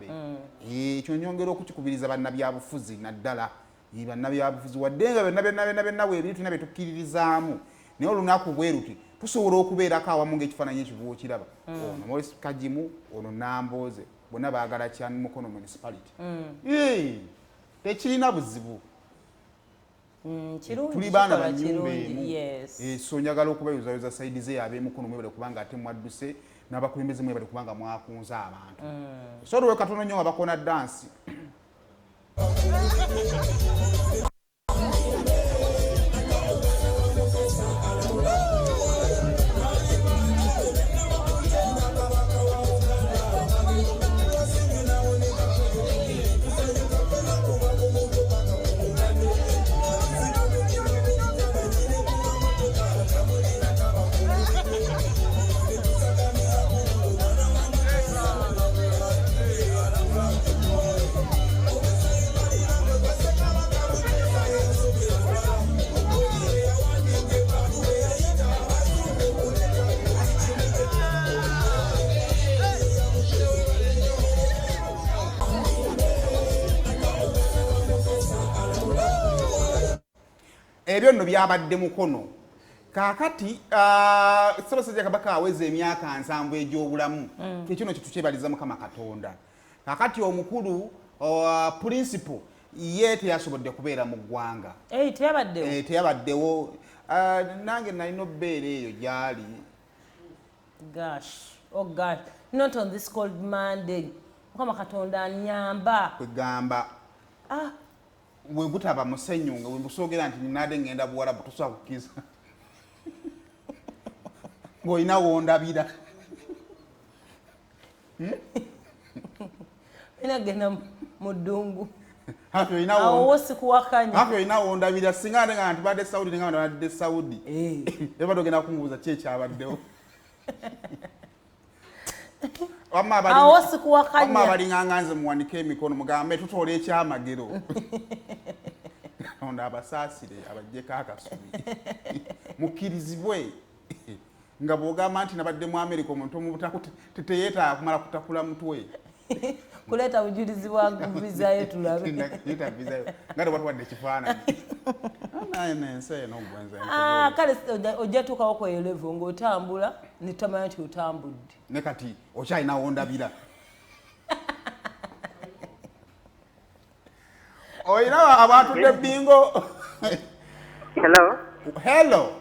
balabe ekyo nyongera okukikubiriza bannabyabufuzi naddala bannabyabufuzi wadde nga byonna bwe tulina bye tukkiririzaamu naye olunaku bwe ruti tusobola okubeerako awamu ng'ekifaananyi ekyo kiraba ono Morris Kagimu ono Nambooze bonna baagala kyani Mukono municipality tekirina buzibu tuli baana banyumba emu so njagala okubayuzayoza saidi ze ab'emukono mwebale kubanga ate mwadduse n'abakulembeze mwebale kubanga mwakunze abantu so olwo katono nnyo nga bakona dansi ebyo nno byabadde Mukono kakati Ssaabasajja Kabaka aweze emyaka 7 egy'obulamu kino kitukyebaliza Mukama Katonda kakati omukulu principal ye teyasobodde kubeera mu ggwanga teyabaddewo nange nalina obbeera eyo gyali gosh not on this cold Monday Mukama Katonda anyamba kwegamba we gutaba musenyu nga we busogera nti ninade ngenda buwarabu tosobola kukkiriza ng'olina wondabira inagenda mu ddungu awo sikuwakanya hapo olina wondabira singa ate nga ntibadde Saudi nga badde Saudi ebadde ogenda kungubuza ki ekyabaddewo awo sikuwakanya wamma abalinganga nze muwanike emikono mugambe tutoola ekyamagero Katonda abasaasire abaggyeko akasubi mukkirizibwe nga bw'ogamba nti nabadde mu Amerika omuntu omubutaku teyeetaaga kumala kutakula mutwe kuleeta bujulizi bwa vizayo tulabe nga tebatuwadde ekifaananyi nensi eno kale ojja tuukawo ku elevo ng'otambula netamanya nti otambudde ne kati okyalina wondabira oyina abantu ne bingo Hello. Hello.